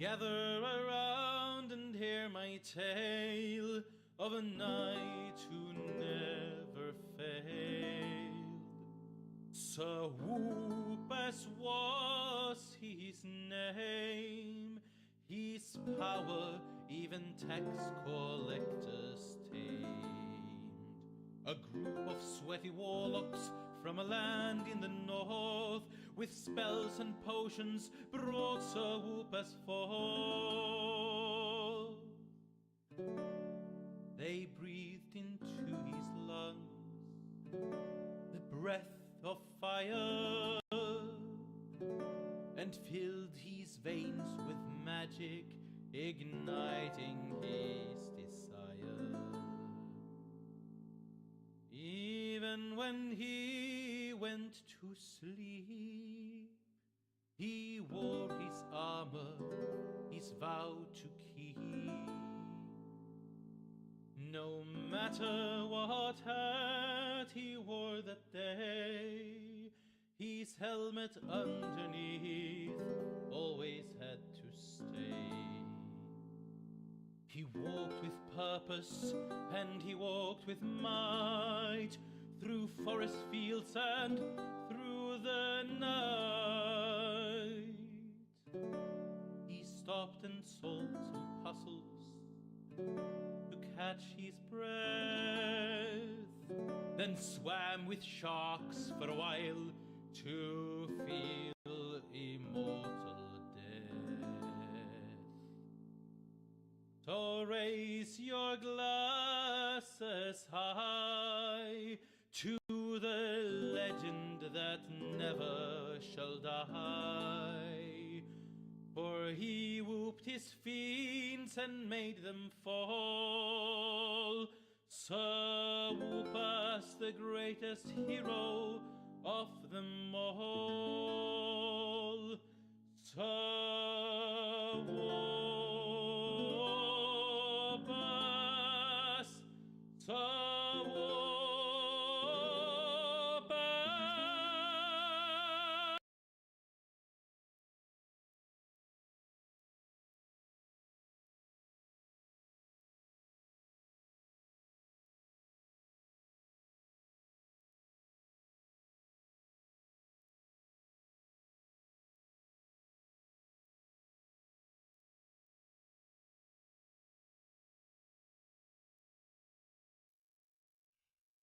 Gather around and hear my tale of a knight who never failed. Sir Whoopass was his name, his power even tax collectors tamed. A group of sweaty warlocks from a land in the north, with spells and potions, brought Sir Whoopass forth. They breathed into his lungs the breath of fire, and filled his veins with magic, igniting his desire. Even when he went to sleep, he wore his armor, his vow to keep. No matter what hat he wore that day, his helmet underneath always had to stay. He walked with purpose and he walked with might, through forest fields and through the night. He stopped and sold some puzzles to catch his breath, then swam with sharks for a while to feel immortal death. So raise your glasses high to the legend that never shall die, for he whooped his fiends and made them fall. Sir Whoopass, the greatest hero of them all. Sir Whoopass, Sir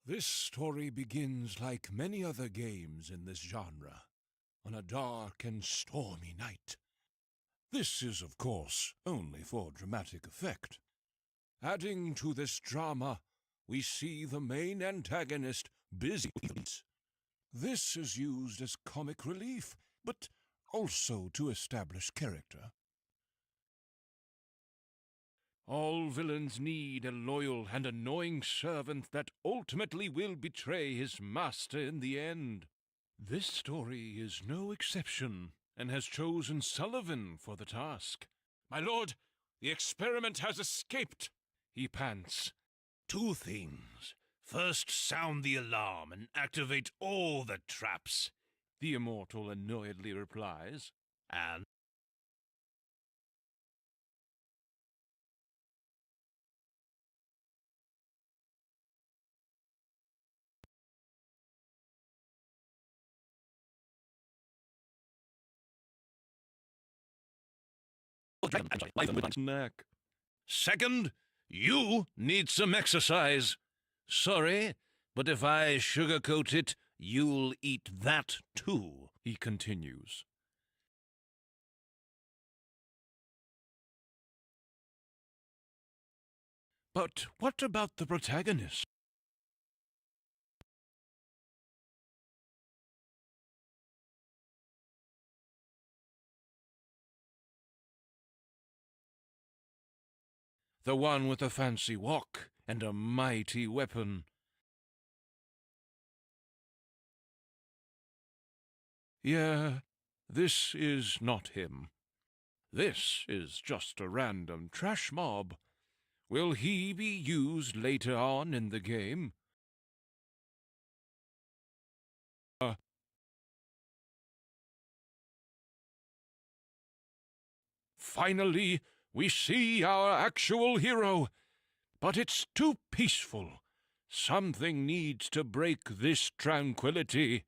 This story begins like many other games in this genre, on a dark and stormy night. This is, of course, only for dramatic effect. Adding to this drama, we see the main antagonist busy with things. This is used as comic relief, but also to establish character. All villains need a loyal and annoying servant that ultimately will betray his master in the end. This story is no exception, and has chosen Sullivan for the task. "My lord, the experiment has escaped," he pants. "Two things. First, sound the alarm and activate all the traps," the Immortal annoyedly replies. "And Snack. second, you need some exercise. Sorry, but if I sugarcoat it, you'll eat that too," he continues. But what about the protagonist? The one with a fancy walk and a mighty weapon. Yeah, this is not him. This is just a random trash mob. Will he be used later on in the game? finally, we see our actual hero. But it's too peaceful. Something needs to break this tranquility.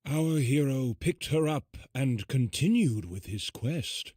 Our hero picked her up and continued with his quest.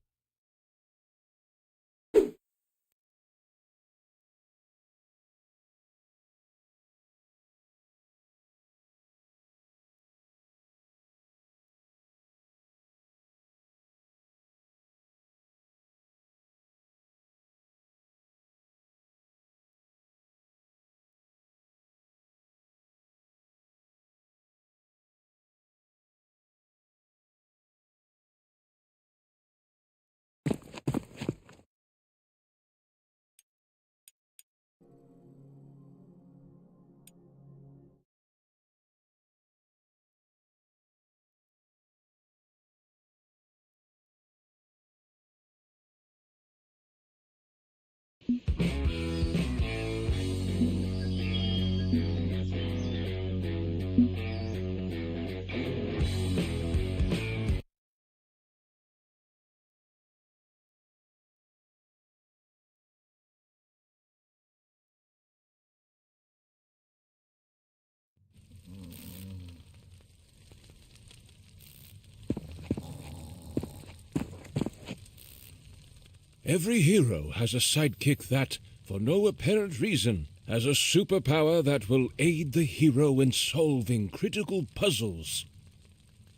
Every hero has a sidekick that, for no apparent reason, has a superpower that will aid the hero in solving critical puzzles.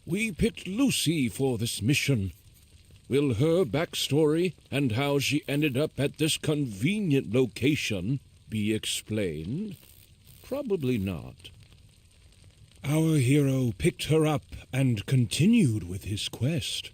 We picked Lucy for this mission. Will her backstory and how she ended up at this convenient location be explained? Probably not. Our hero picked her up and continued with his quest.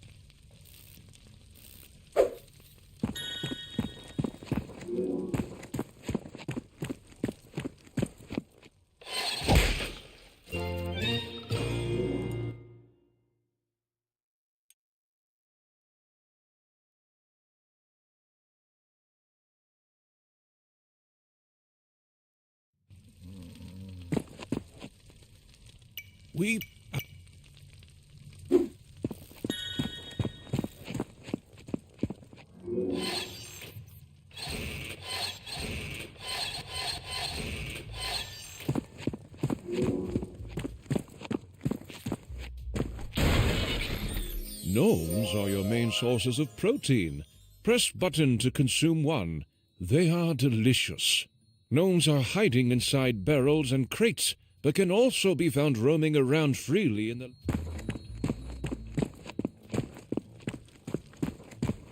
Gnomes are your main sources of protein. Press button to consume one. They are delicious. Gnomes are hiding inside barrels and crates, but can also be found roaming around freely in the...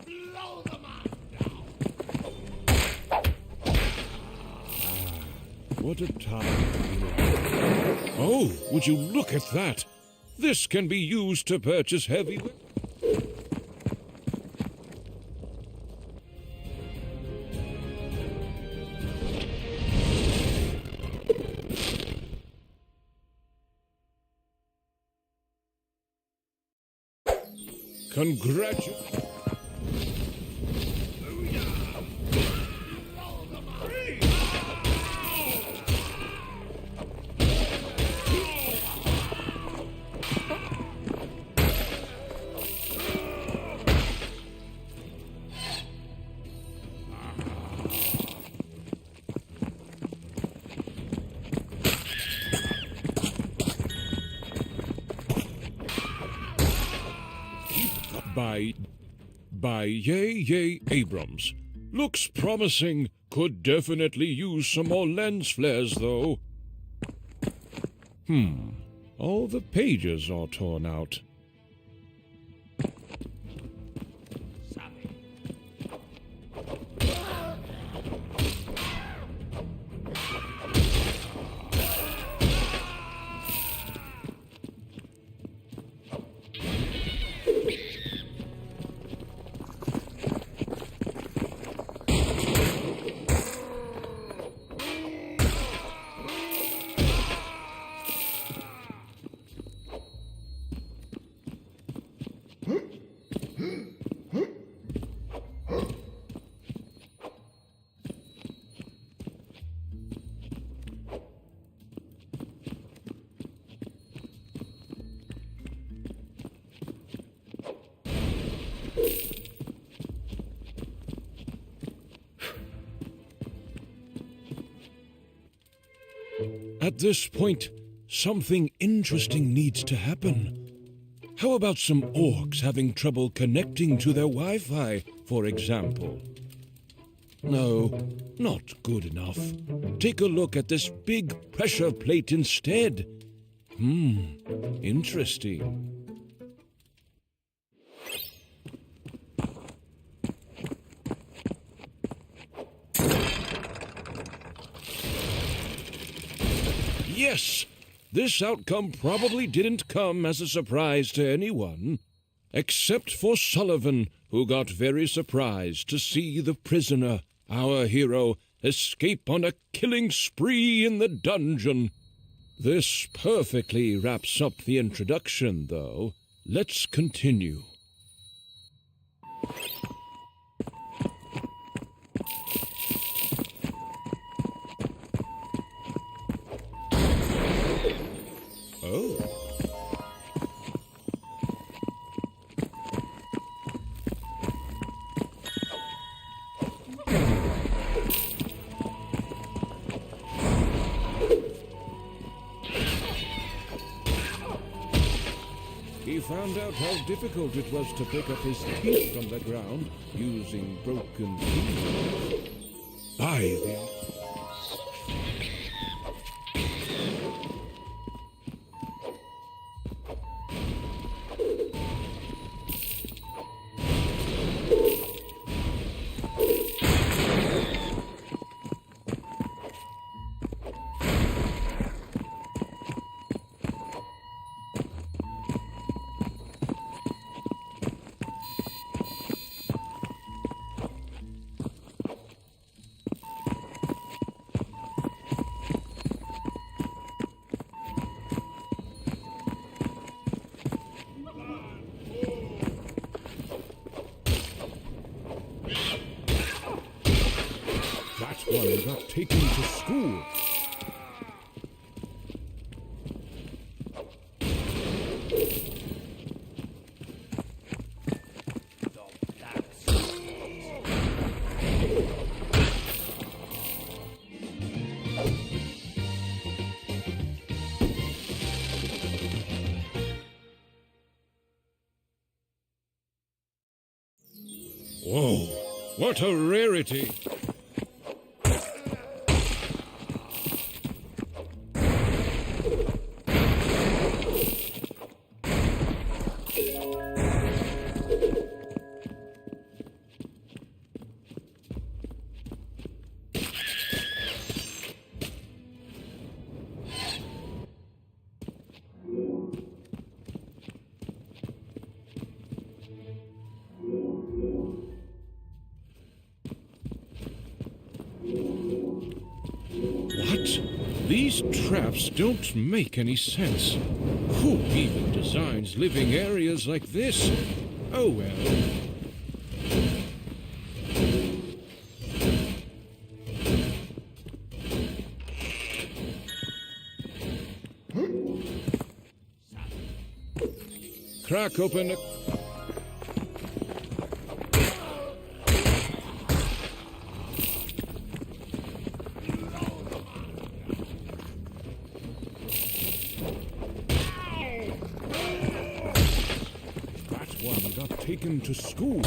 Blow them up now! What a time. Oh, would you look at that? This can be used to purchase heavy... Congratulations. By Yay Abrams. Looks promising. Could definitely use some more lens flares, though. All the pages are torn out. At this point, something interesting needs to happen. How about some orcs having trouble connecting to their Wi-Fi, for example? No, not good enough. Take a look at this big pressure plate instead. Interesting. Yes! This outcome probably didn't come as a surprise to anyone, except for Sullivan, who got very surprised to see the prisoner, our hero, escape on a killing spree in the dungeon. This perfectly wraps up the introduction, though. Let's continue. Oh. He found out how difficult it was to pick up his teeth from the ground using broken teeth. By the... One got taken to school. Whoa, what a rarity! These traps don't make any sense. Who even designs living areas like this? Oh well. Crack open a... That one got taken to school.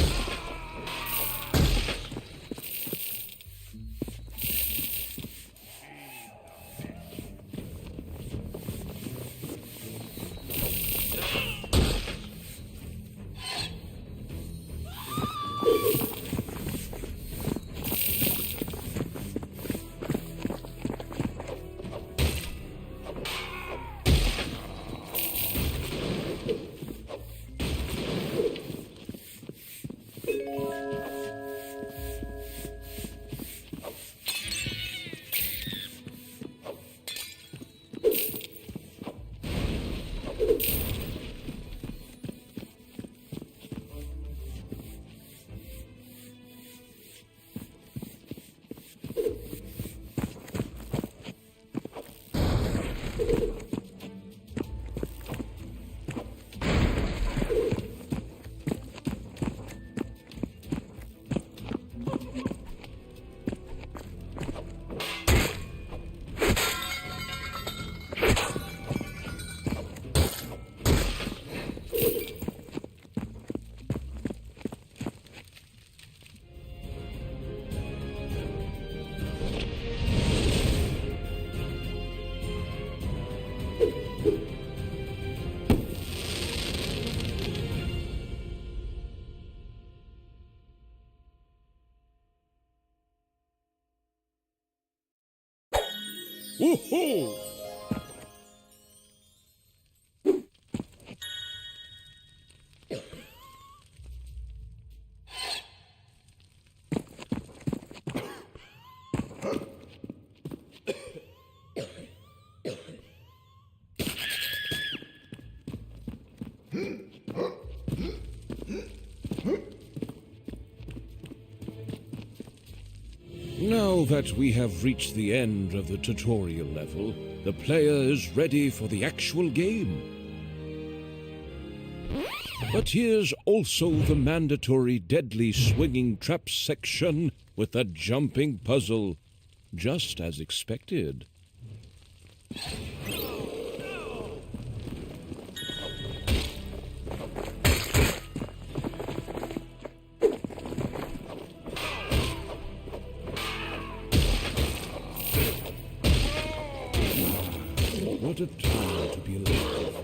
Woohoo! Now that we have reached the end of the tutorial level, the player is ready for the actual game. But here's also the mandatory deadly swinging trap section with the jumping puzzle, just as expected. What a time to be alive.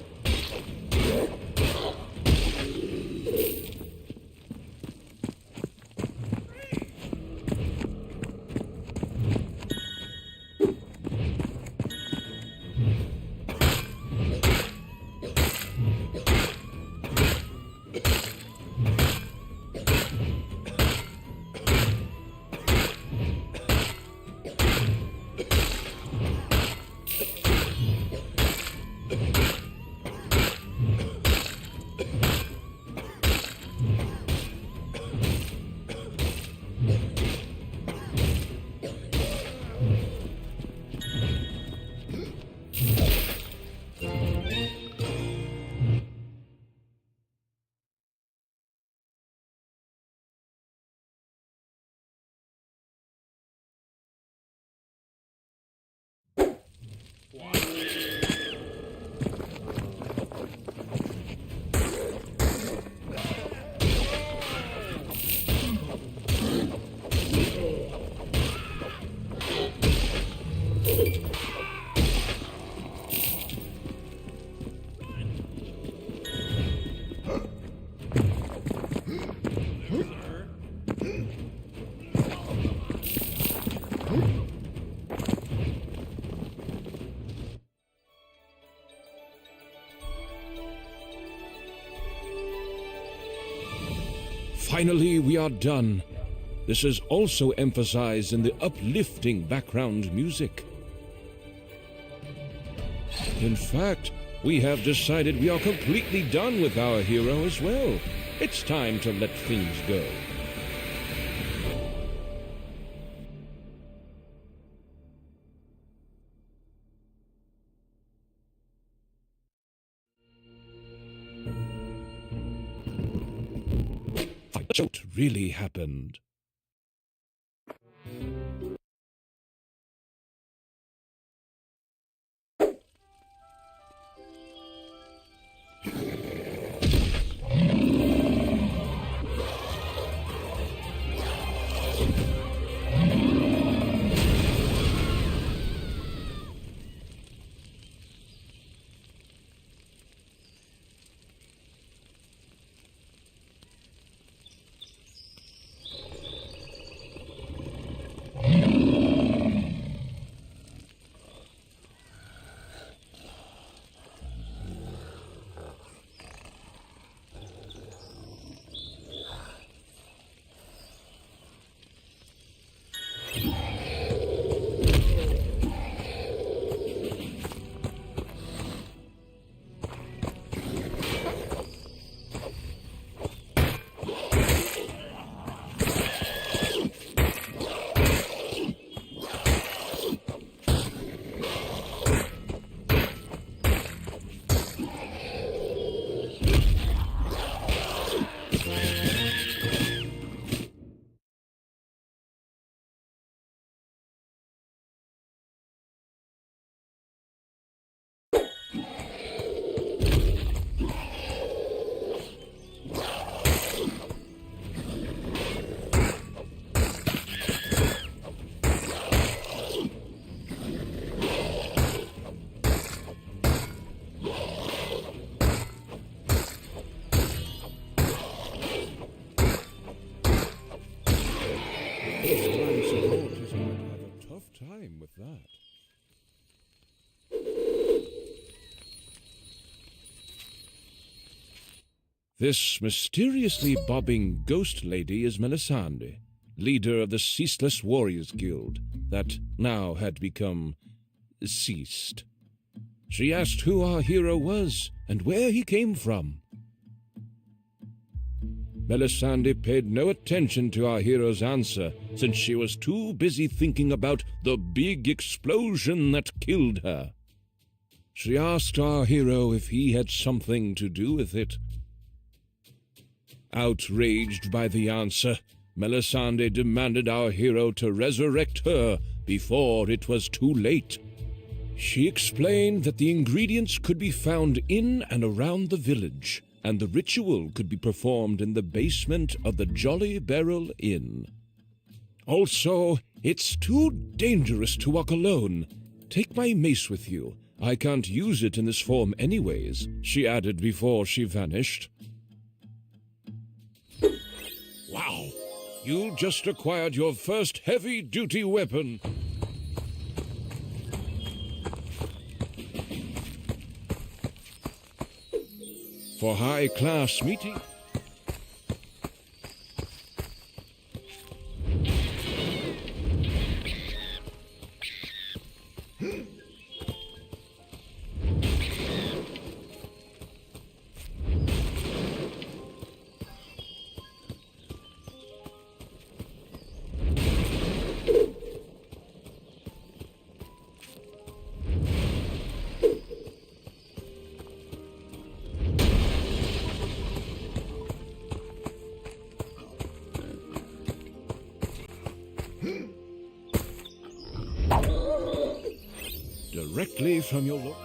Finally, we are done. This is also emphasized in the uplifting background music. In fact, we have decided we are completely done with our hero as well. It's time to let things go. What really happened? With that. This mysteriously bobbing ghost lady is Melisande, leader of the Ceaseless Warriors Guild that now had become ceased. She asked who our hero was and where he came from. Melisande paid no attention to our hero's answer, since she was too busy thinking about the big explosion that killed her. She asked our hero if he had something to do with it. Outraged by the answer, Melisande demanded our hero to resurrect her before it was too late. She explained that the ingredients could be found in and around the village, and the ritual could be performed in the basement of the Jolly Barrel Inn. Also, it's too dangerous to walk alone. Take my mace with you. I can't use it in this form anyways, she added before she vanished. Wow! You just acquired your first heavy-duty weapon. For high-class meeting. Directly from your look.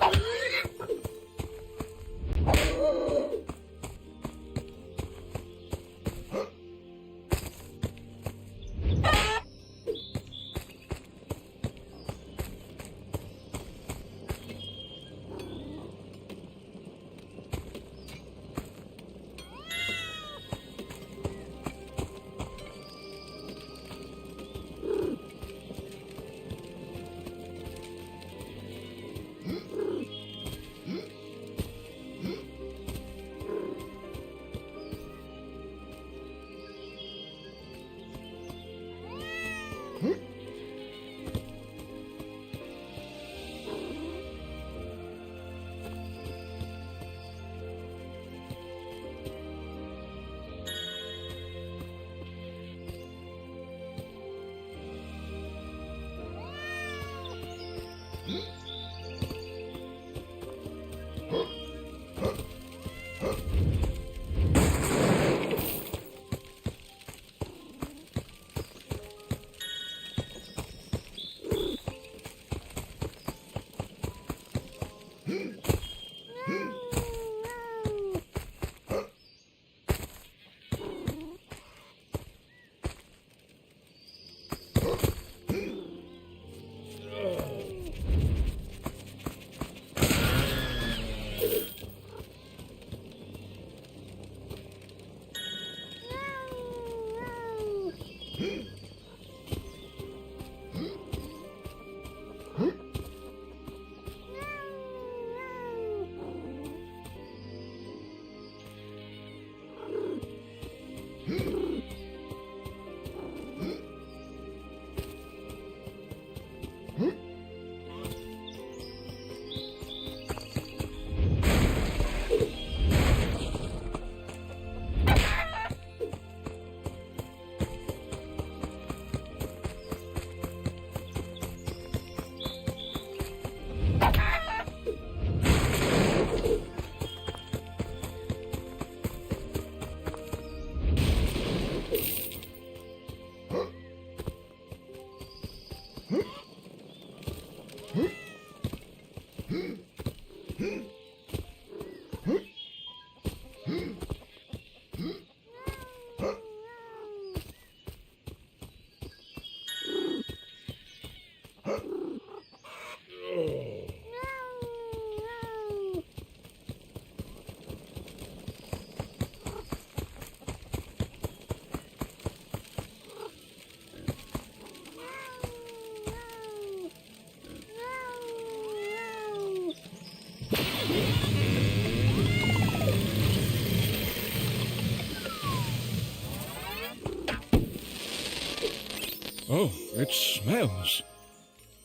Oh, it smells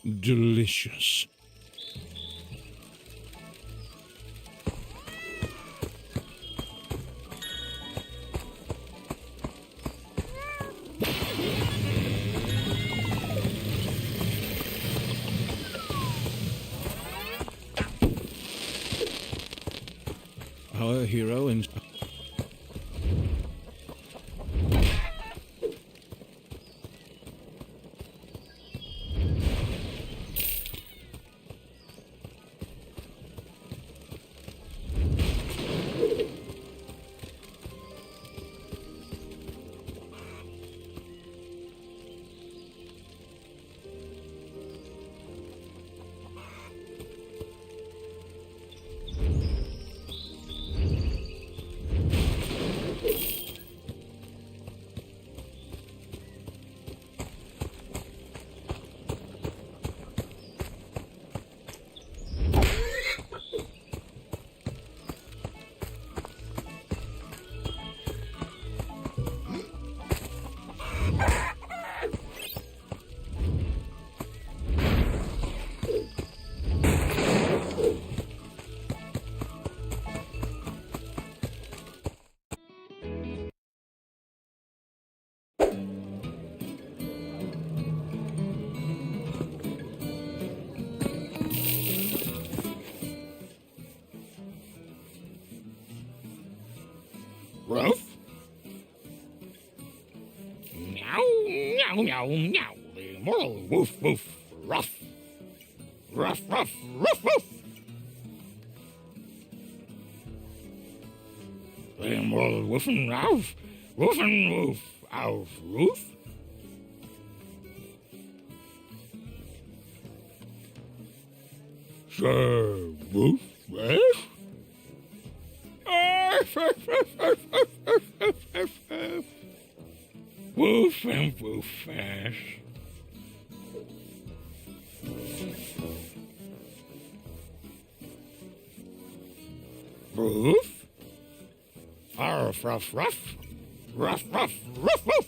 delicious. Our hero and Ruff? Meow, meow, meow, meow. The immortal woof, woof, ruff. Ruff, ruff, ruff, ruff. The immortal woof and roof, woof and woof, ouf, roof. Sir Whoopass? Woof and Whoopass. Woof? Arf, ruff, ruff. Ruff, ruff, ruff, ruff.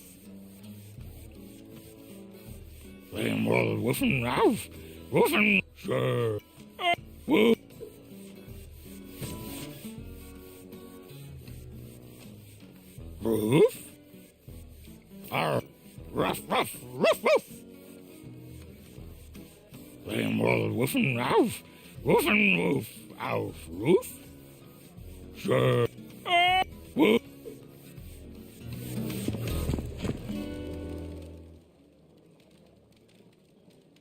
The immortal woof and roof, woof and Sir Woof. Woof? Arf, ruff, ruff, ruff, ruff. The immortal woof and roof, woof and woof, ouf, roof. Sir Woof.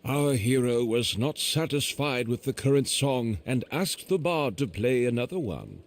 Our hero was not satisfied with the current song and asked the bard to play another one.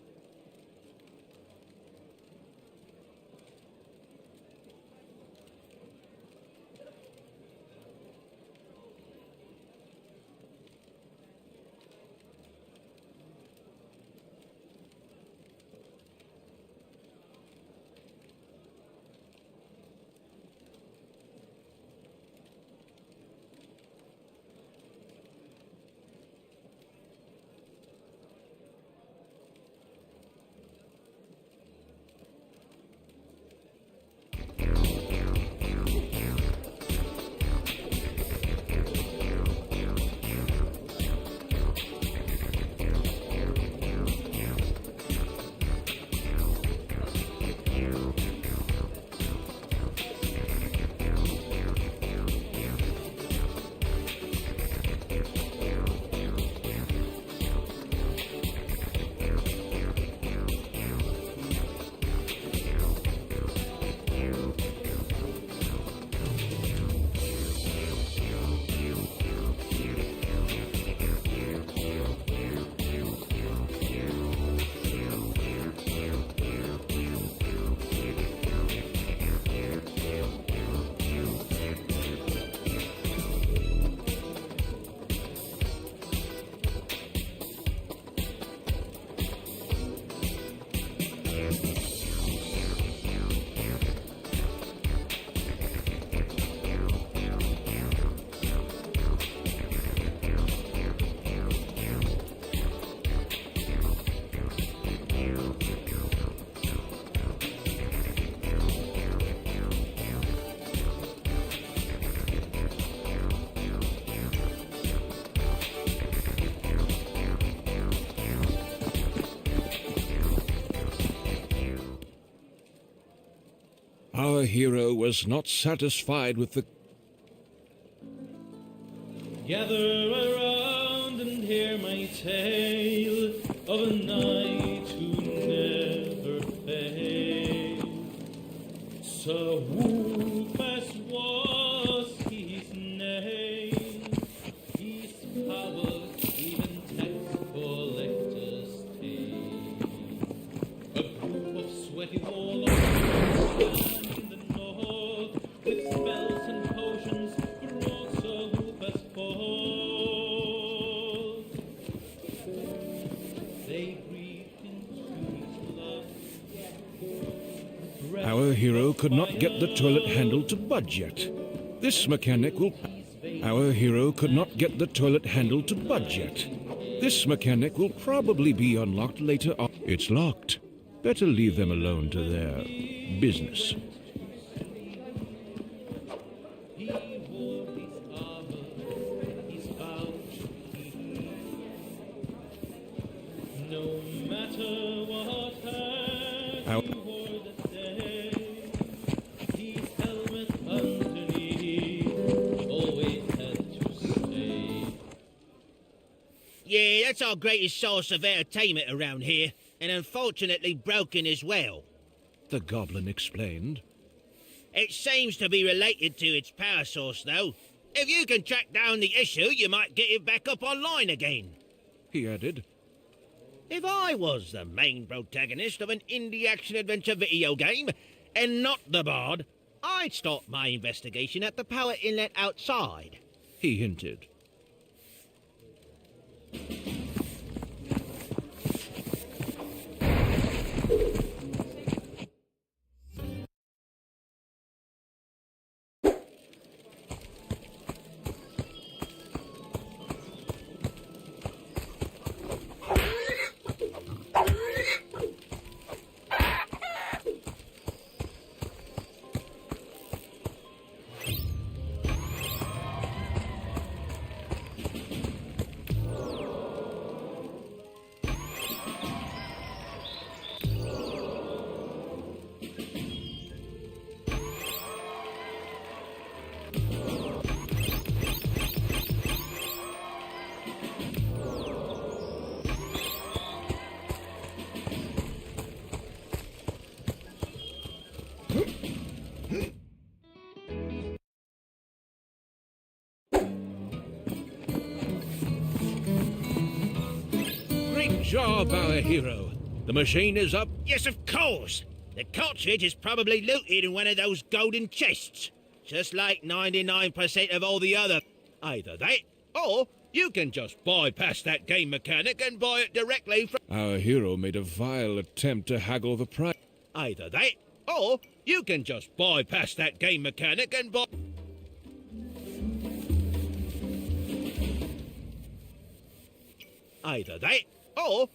Our hero was not satisfied with the... Gather around and hear my tale of a knight who never failed. Sir Whoopass was his name. His powers even tax collectors take. A group of sweaty warlocks stand in the north with spells and potions brought Sir Whoopass forth. They breathed into his life. Our hero could not get the toilet handle to budge yet. This mechanic will... Our hero could not get the toilet handle to budge yet. This mechanic will probably be unlocked later on. It's locked. Better leave them alone to their business. He wore his armor, his pouch, no matter what hat he wore that day, his helmet underneath always had to stay. Yeah, that's our greatest source of entertainment around here, and unfortunately broken as well. The goblin explained. It seems to be related to its power source, though. If you can track down the issue, you might get it back up online again. He added. If I was the main protagonist of an indie action-adventure video game, and not the bard, I'd start my investigation at the power inlet outside. He hinted. Great job, our hero. The machine is up. Yes, of course. The cartridge is probably looted in one of those golden chests. Just like 99% of all the other. Either that, or you can just bypass that game mechanic and buy it directly from... Our hero made a vile attempt to haggle the price. Either that, or you can just bypass that game mechanic and buy... Either that, or...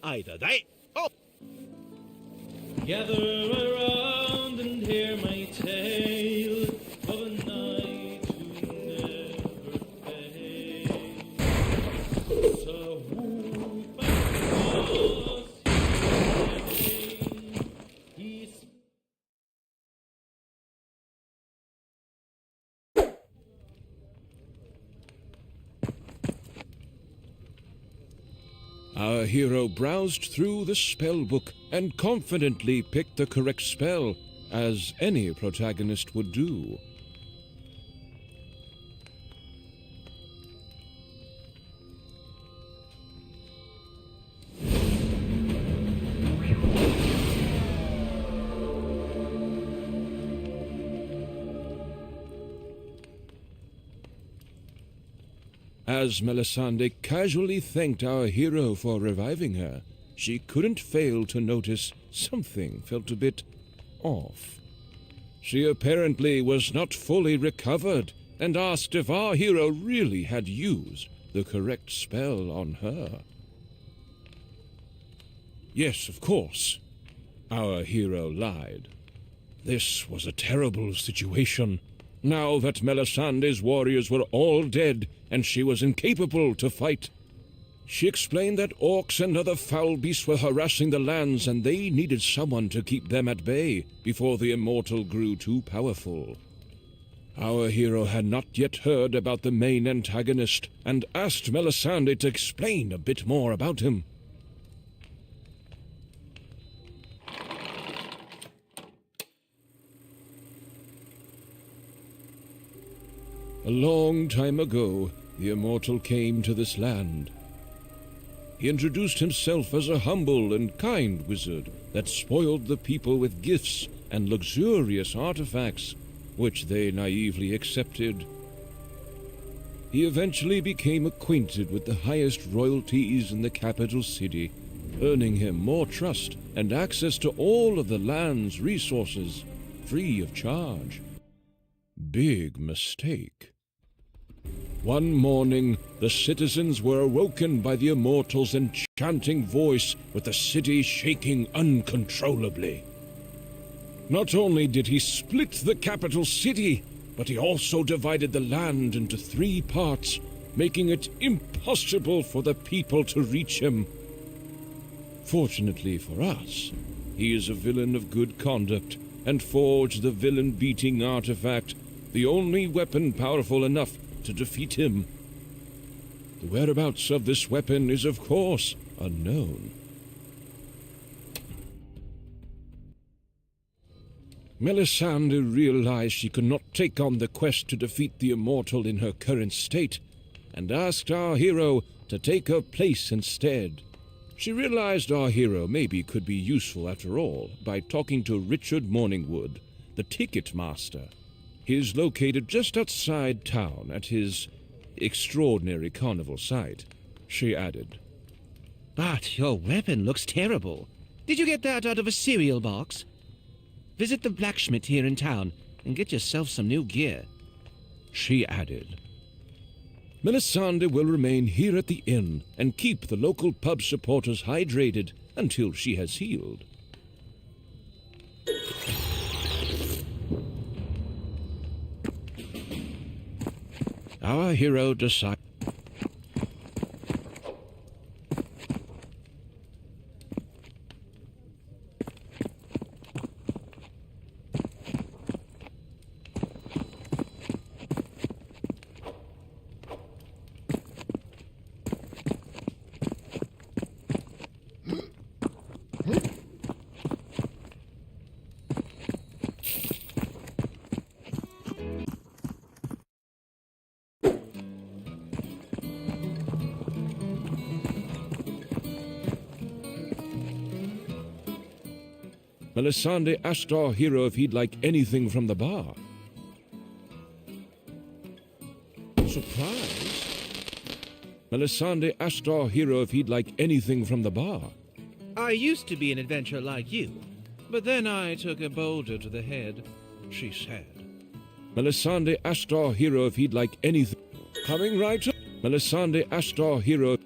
Either that, or... Gather around and hear my tale of a knight who never failed. Sir Whoopass was his name. He's Our hero browsed through the spell book and confidently picked the correct spell, as any protagonist would do. As Melisande casually thanked our hero for reviving her, she couldn't fail to notice something felt a bit off. She apparently was not fully recovered and asked if our hero really had used the correct spell on her. Yes, of course. Our hero lied. This was a terrible situation. Now that Melisande's warriors were all dead and she was incapable to fight. She explained that orcs and other foul beasts were harassing the lands and they needed someone to keep them at bay before the Immortal grew too powerful. Our hero had not yet heard about the main antagonist and asked Melisande to explain a bit more about him. A long time ago, the Immortal came to this land. He introduced himself as a humble and kind wizard that spoiled the people with gifts and luxurious artifacts, which they naively accepted. He eventually became acquainted with the highest royalties in the capital city, earning him more trust and access to all of the land's resources, free of charge. Big mistake. One morning, the citizens were awoken by the Immortal's enchanting voice, with the city shaking uncontrollably. Not only did he split the capital city, but he also divided the land into 3 parts, making it impossible for the people to reach him. Fortunately for us, he is a villain of good conduct, and forged the villain-beating artifact, the only weapon powerful enough to defeat him. The whereabouts of this weapon is, of course, unknown. Melisande realized she could not take on the quest to defeat the Immortal in her current state, and asked our hero to take her place instead. She realized our hero maybe could be useful after all by talking to Richard Morningwood, the ticket master. He is located just outside town at his extraordinary carnival site, she added. But your weapon looks terrible. Did you get that out of a cereal box? Visit the blacksmith here in town and get yourself some new gear, she added. Melisande will remain here at the inn and keep the local pub supporters hydrated until she has healed. Our hero decides. Melisande asked our hero if he'd like anything from the bar. Surprise! Melisande asked our hero if he'd like anything from the bar. I used to be an adventurer like you, but then I took a boulder to the head, she said. Melisande asked our hero if he'd like anything. Coming right up. Melisande asked our hero.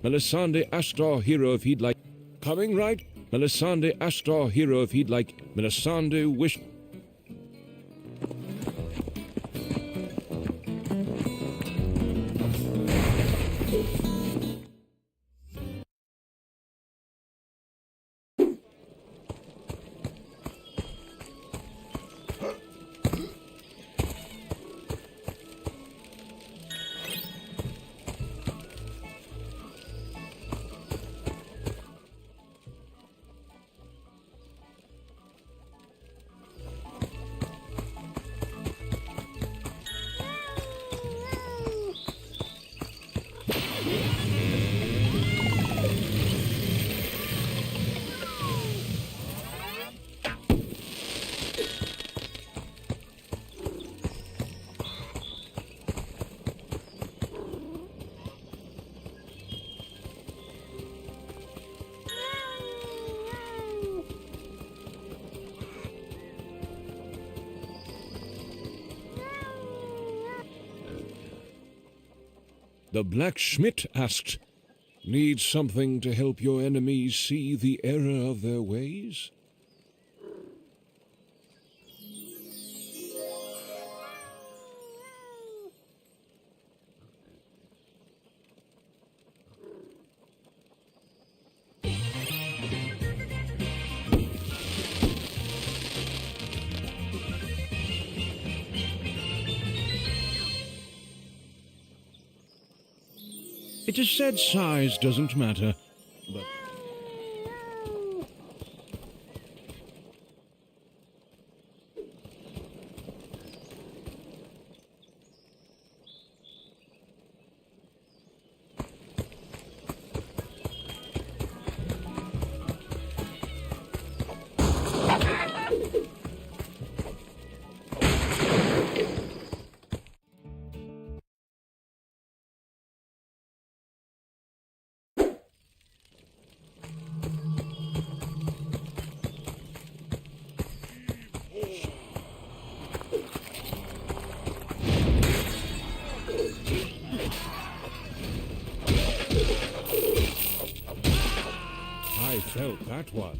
Melisande asked our hero if he'd like. Coming right. Melisande asked our hero if he'd like. Melisande wished. The blacksmith asked, "Need something to help your enemies see the error of their ways?" It is said size doesn't matter, but... I felt that one.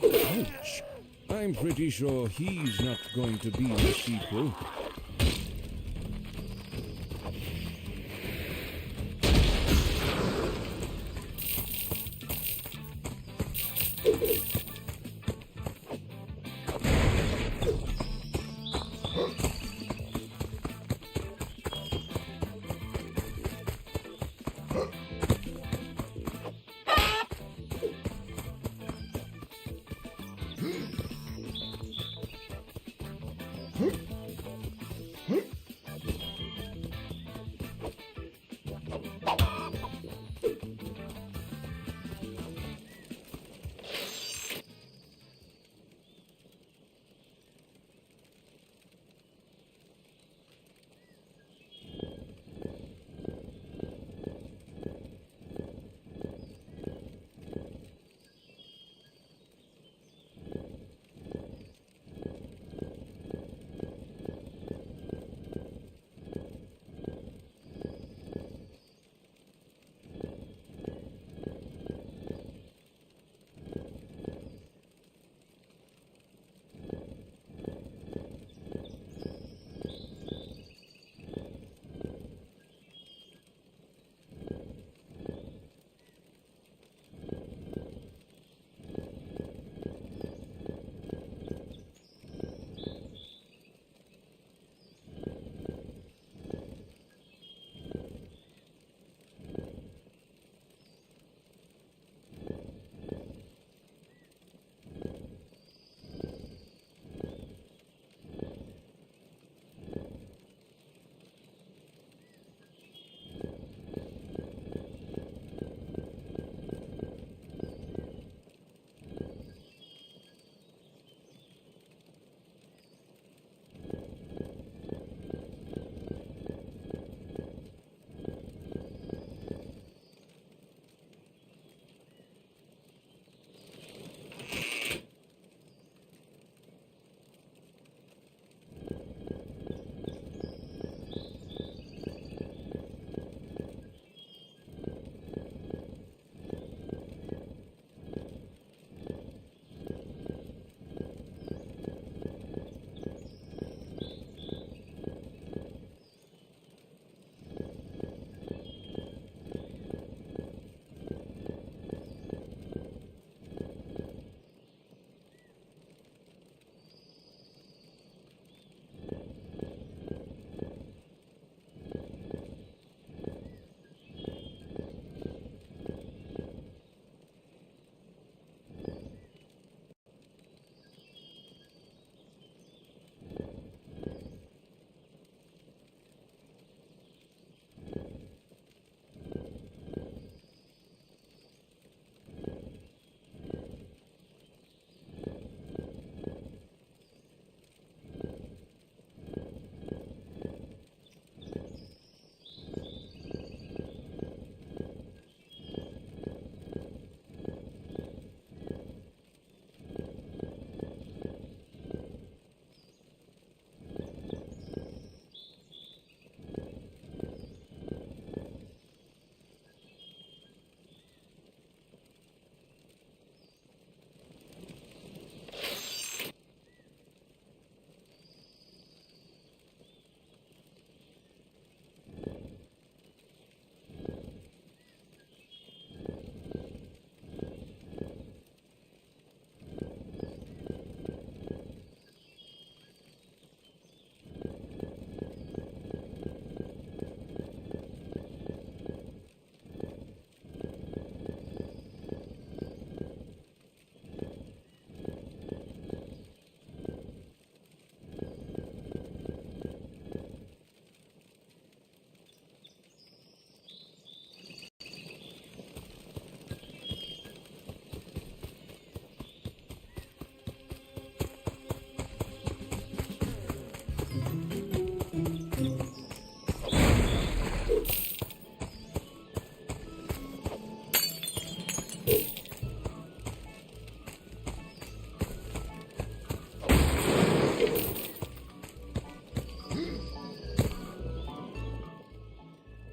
Ouch! I'm pretty sure he's not going to be the sequel.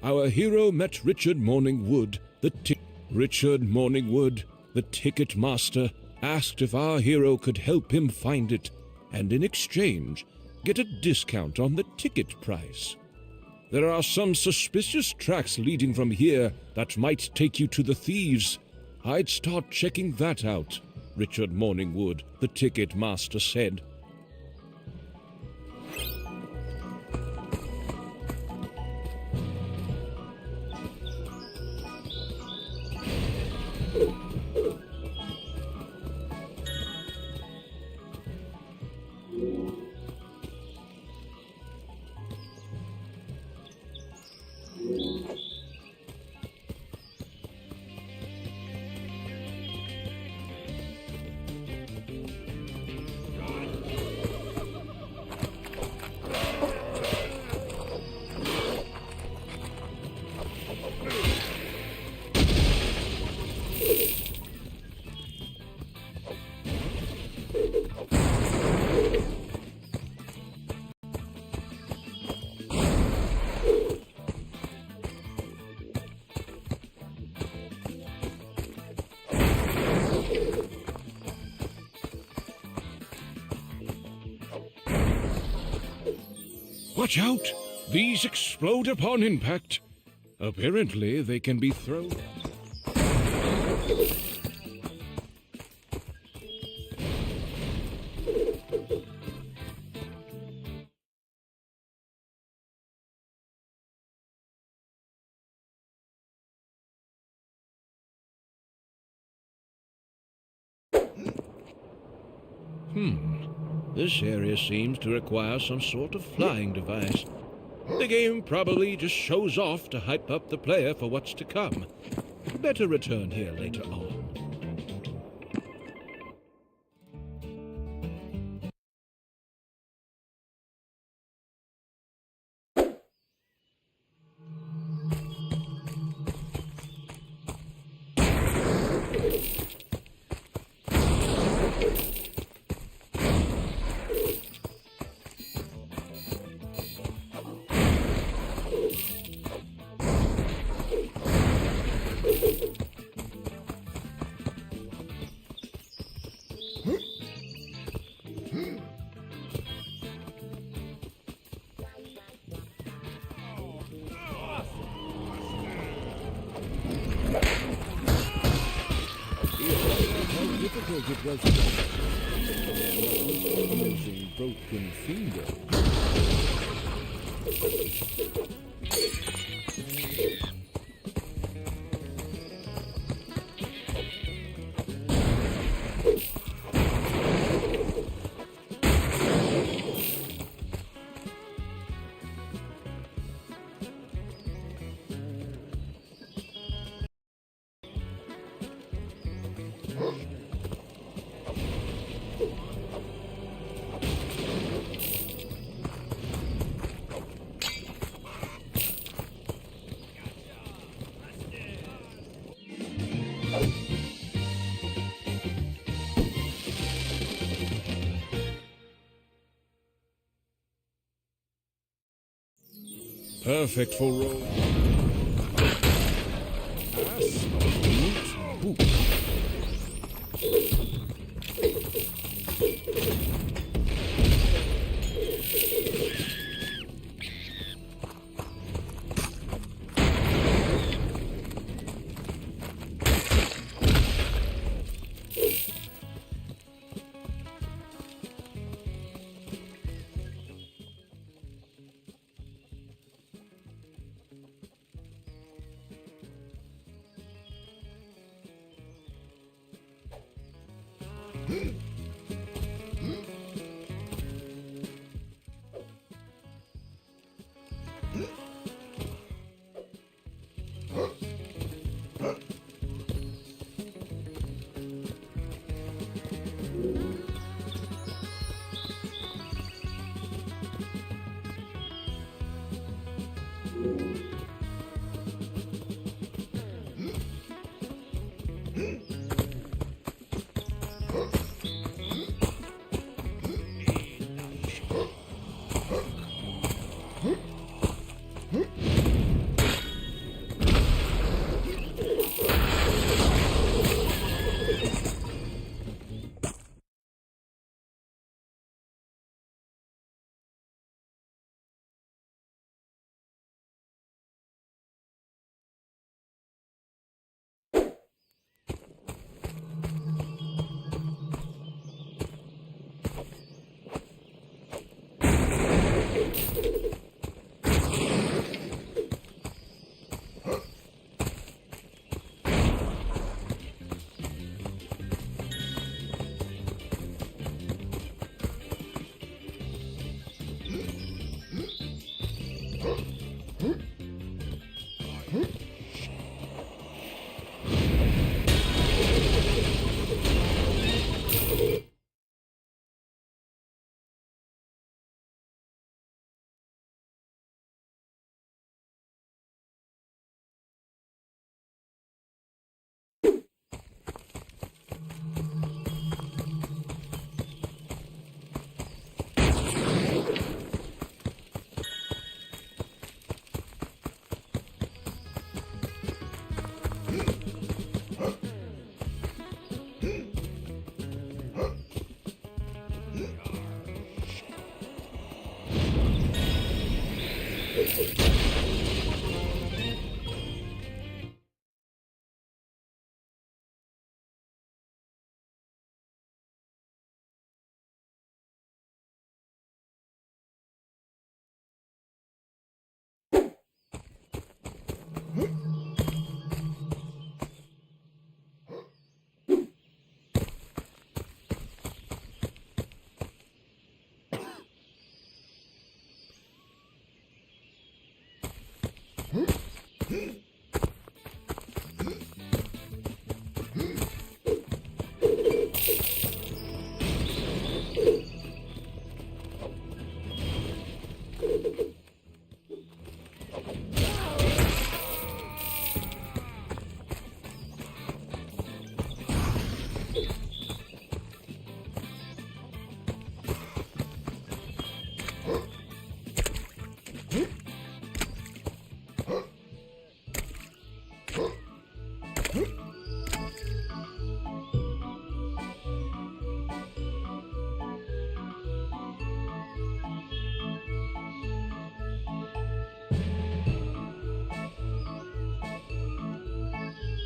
our hero met Richard Morningwood, Richard Morningwood, the ticket master, asked if our hero could help him find it, and in exchange, get a discount on the ticket price. There are some suspicious tracks leading from here that might take you to the thieves. I'd start checking that out, Richard Morningwood, the ticket master, said. Watch out! These explode upon impact. Apparently, they can be thrown. This area seems to require some sort of flying device. The game probably just shows off to hype up the player for what's to come. Better return here later on. It was using broken finger. Perfect for roll.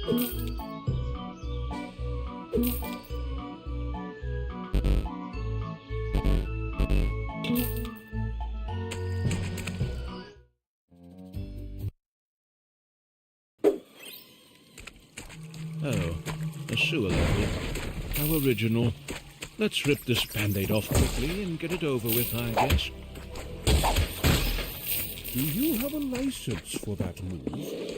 Oh, a sewer level. How original. Let's rip this band-aid off quickly and get it over with, I guess. Do you have a license for that move?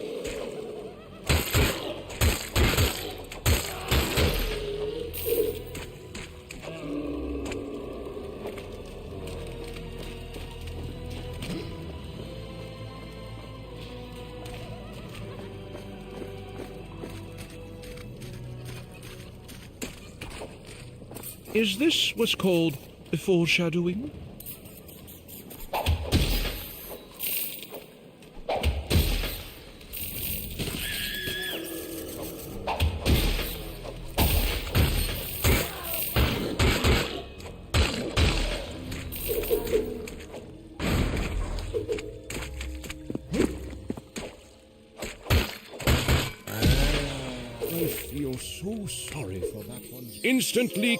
Is this what's called foreshadowing? I feel so sorry for that one. Instantly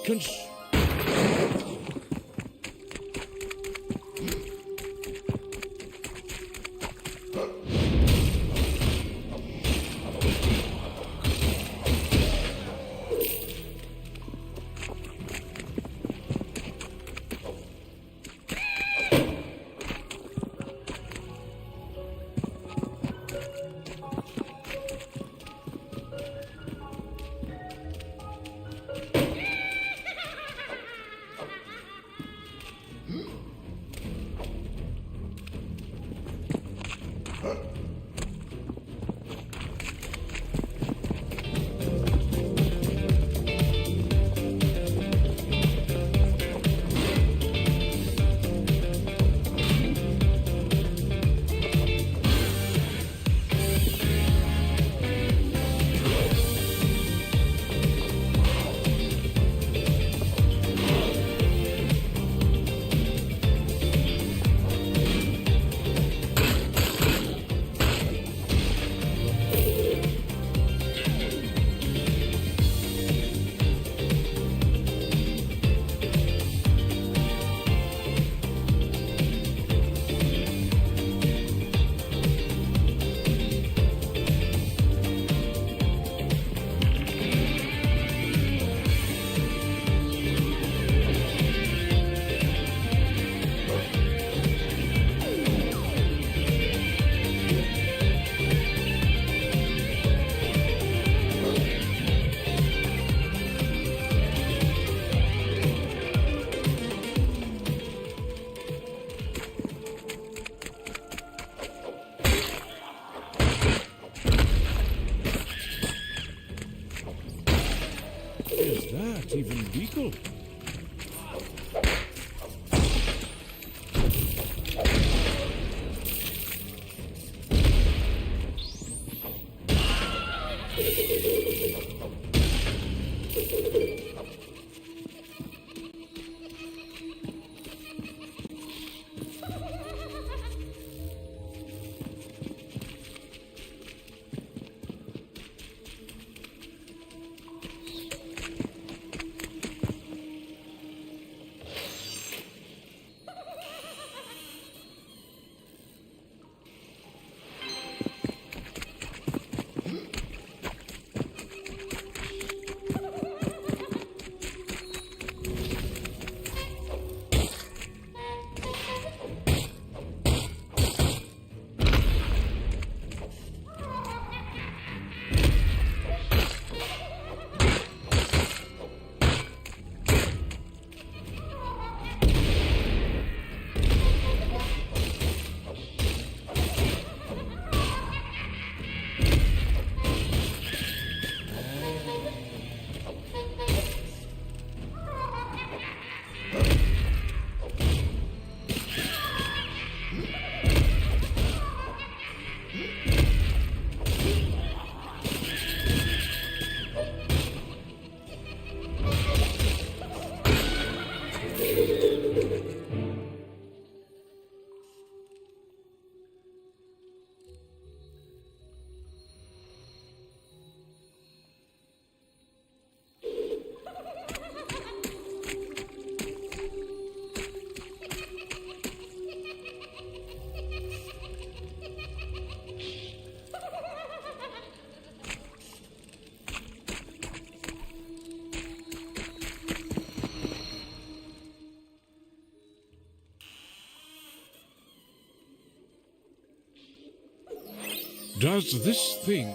Is that even legal? does this thing?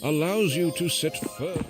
Allows you to set firm.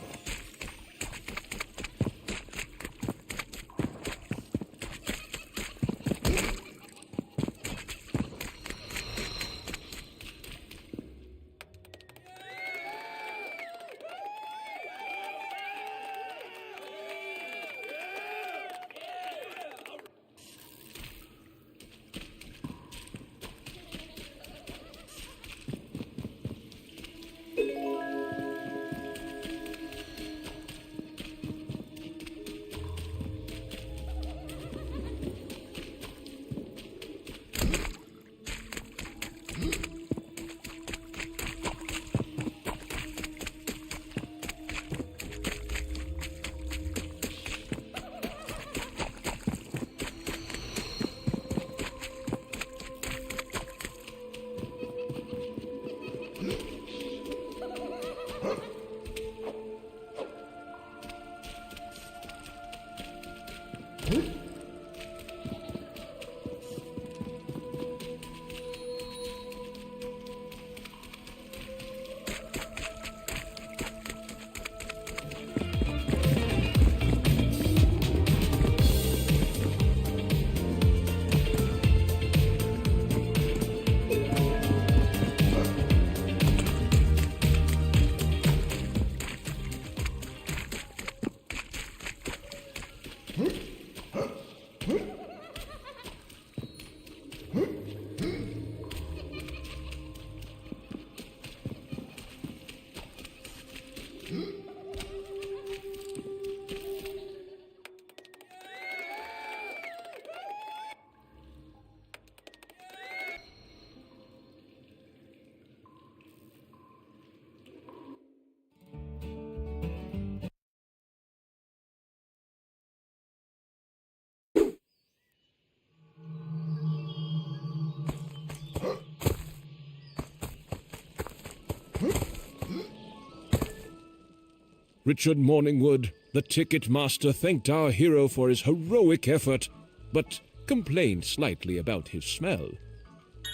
Richard Morningwood, the ticket master, thanked our hero for his heroic effort, but complained slightly about his smell.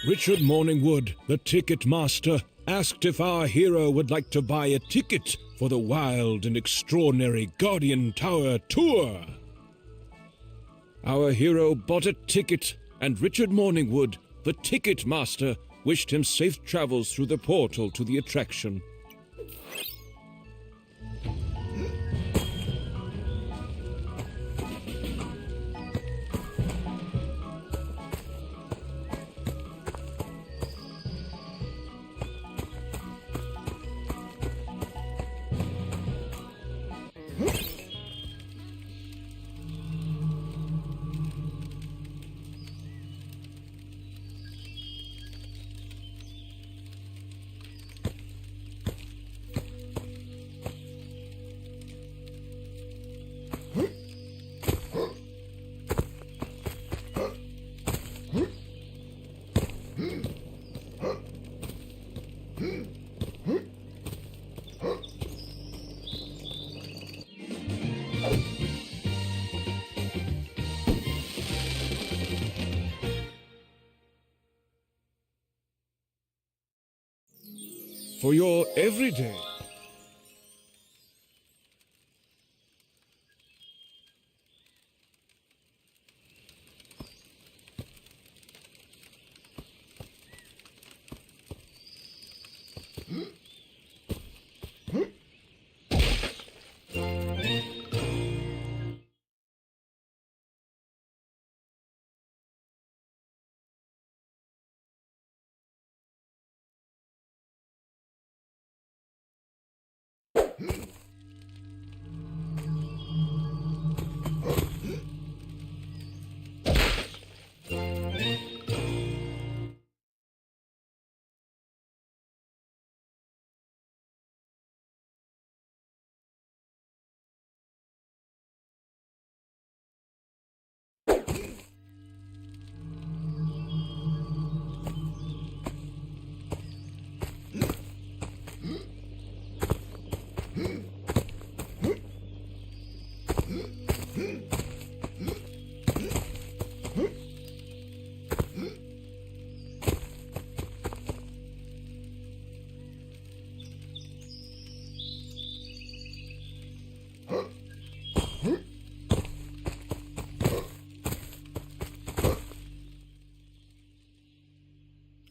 Richard Morningwood, the ticket master, asked if our hero would like to buy a ticket for the wild and extraordinary Guardian Tower tour. Our hero bought a ticket, and Richard Morningwood, the ticket master, wished him safe travels through the portal to the attraction. For your everyday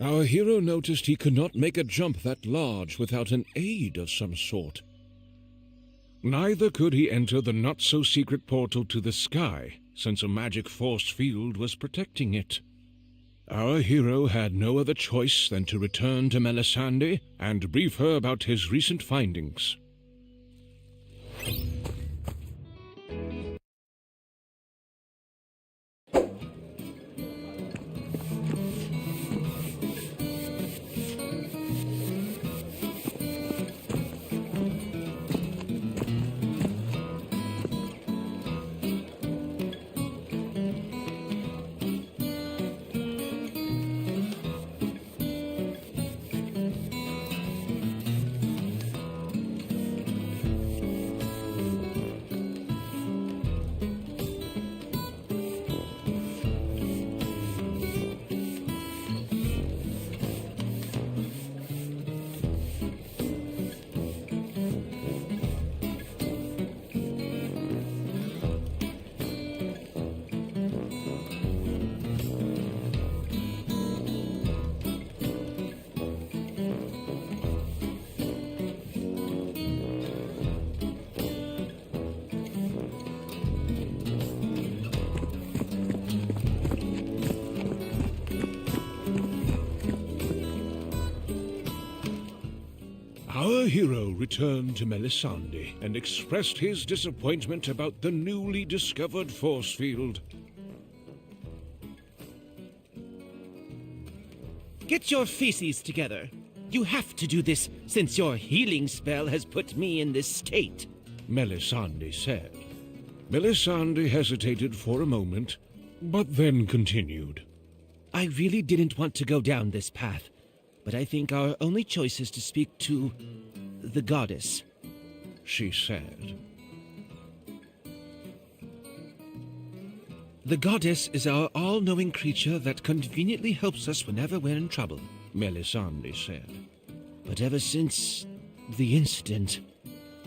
Our hero noticed he could not make a jump that large without an aid of some sort. Neither could he enter the not-so-secret portal to the sky, since a magic force field was protecting it. Our hero had no other choice than to return to Melisande and brief her about his recent findings. Our hero returned to Melisande and expressed his disappointment about the newly discovered force field. Get your feces together. You have to do this since your healing spell has put me in this state, Melisande said. Melisande hesitated for a moment, but then continued. I really didn't want to go down this path, but I think our only choice is to speak to the goddess, she said. The goddess is our all-knowing creature that conveniently helps us whenever we're in trouble, Melisande said. But ever since the incident,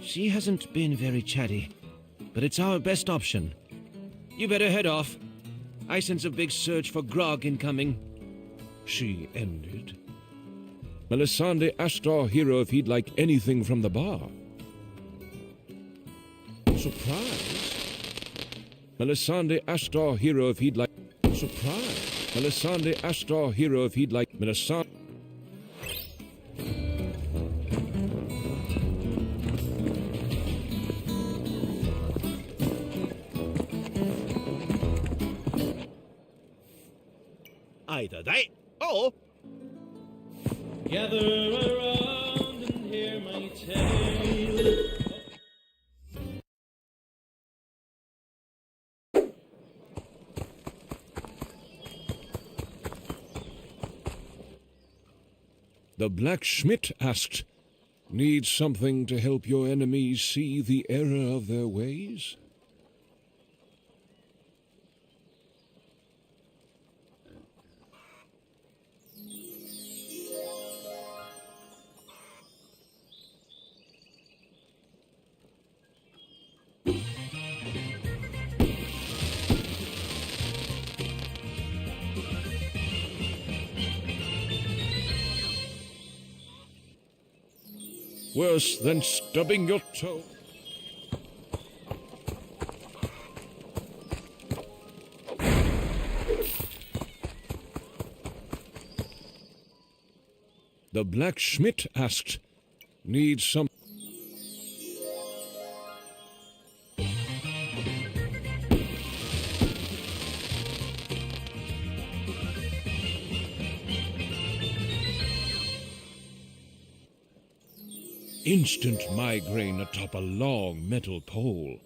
she hasn't been very chatty, but it's our best option. You better head off. I sense a big surge for grog incoming, she ended. Melisande asked our hero if he'd like anything from the bar. Surprise! Melisande asked our hero if he'd like... Surprise! Melisande asked our hero if he'd like... Melisande... Either that, or... Gather around and hear my tale. The blacksmith asked, "Need something to help your enemies see the error of their ways?" Worse than stubbing your toe. The blacksmith asked, "Need some..." Instant migraine atop a long metal pole.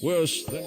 Worse than...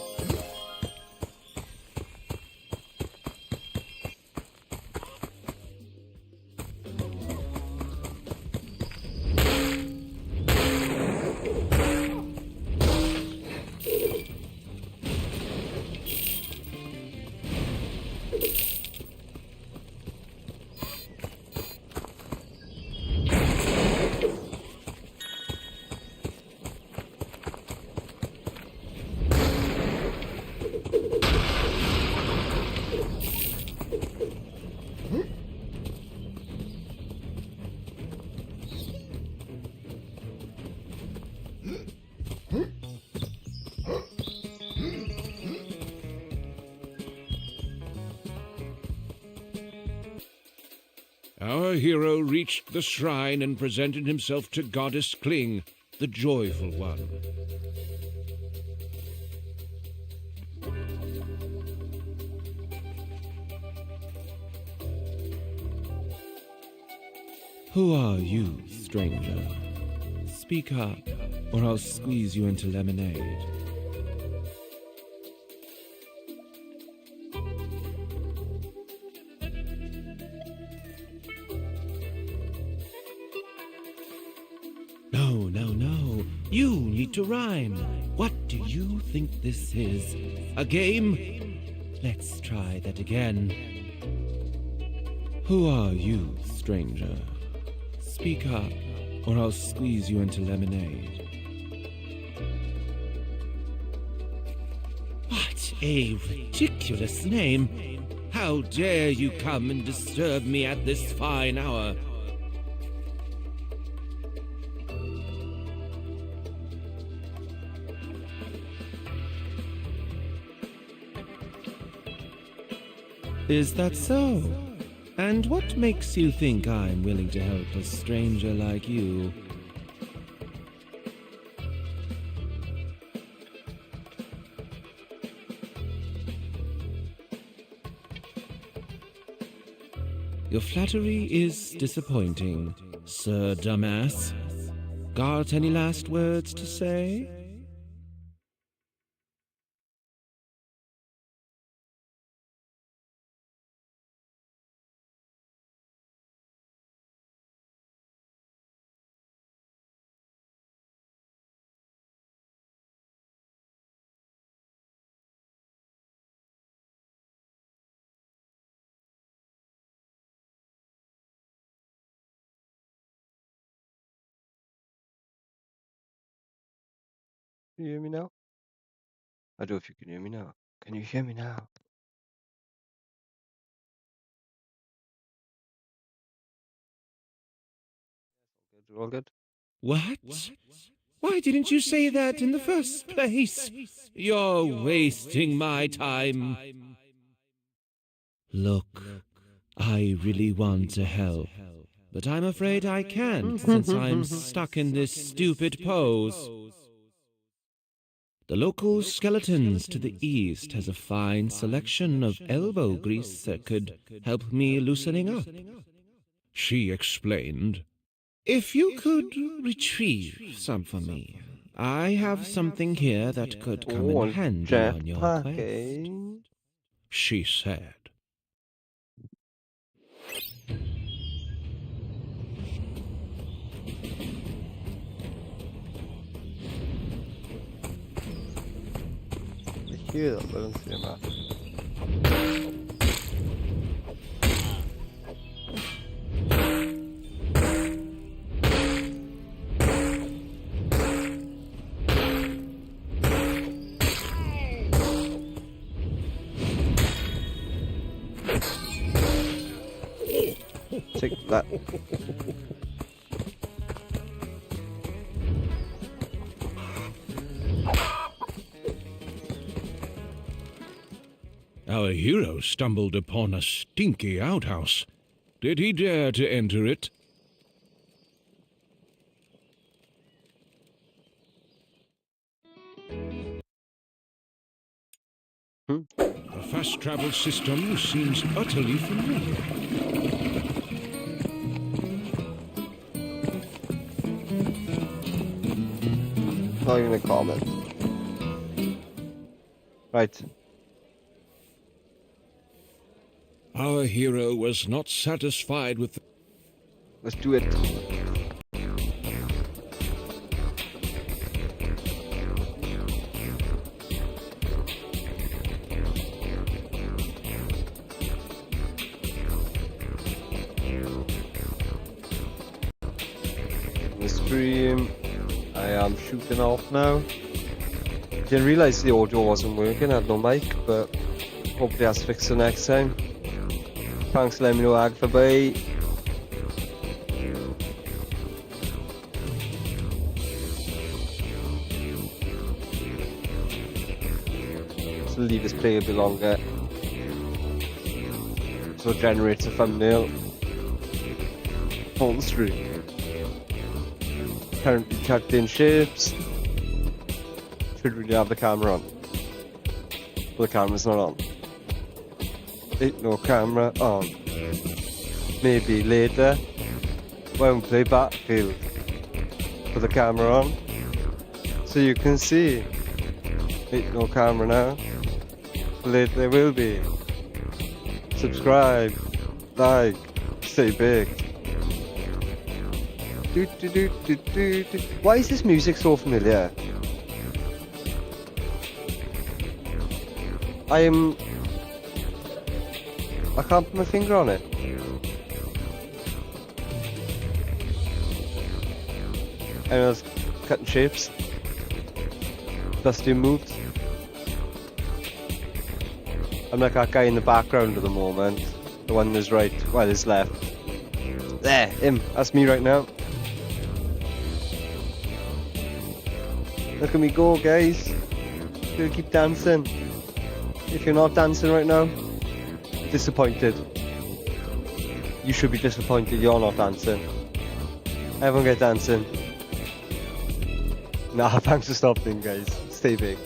Our hero reached the shrine and presented himself to Goddess Kling, the joyful one. Who are you, stranger? Speak up, or I'll squeeze you into lemonade. No. You need to rhyme. What do you think this is? A game? Let's try that again. Who are you, stranger? Speak up, or I'll squeeze you into lemonade. What a ridiculous name! How dare you come and disturb me at this fine hour? Is that so? And what makes you think I'm willing to help a stranger like you? Your flattery is disappointing, Sir Dumbass. Got any last words to say? Can you hear me now? I don't know if you can hear me now. Can you hear me now? All good? What? Why didn't you say that in the first place? You're wasting my time. Look, I really want to help, but I'm afraid I can't since I'm stuck in this stupid pose. The local skeletons to the east has a fine selection of elbow grease that could help me loosening up. She explained. If you could retrieve some for me, I have something here that could come in handy on your quest, she said. Here, balance your map. Take that. Our hero stumbled upon a stinky outhouse. Did he dare to enter it? The fast travel system seems utterly familiar. Not even a comment. Right. Our hero was not satisfied with Let's do it. The stream. I am shooting off now. Didn't realise the audio wasn't working. I had no mic, but hopefully that's fixed for next time. Thanks for letting me know, Agfa. Bye. So leave this play a bit longer. So it generates a thumbnail for the stream. Currently tucked in shapes. Should really have the camera on. But the camera's not on. Ain't no camera on. Maybe later. Won't play Battlefield. Put the camera on. So you can see. Ain't no camera now. Later there will be. Subscribe. Like. Stay big. Why is this music so familiar? I can't put my finger on it. I was cutting shapes. Dusty moves. I'm like that guy in the background at the moment. The one that's right, well, his left. There, him. That's me right now. Look at me go, guys. Gotta keep dancing. If you're not dancing right now, disappointed. You should be disappointed you're not dancing. Everyone get dancing. Nah, thanks for stopping, guys. Stay big.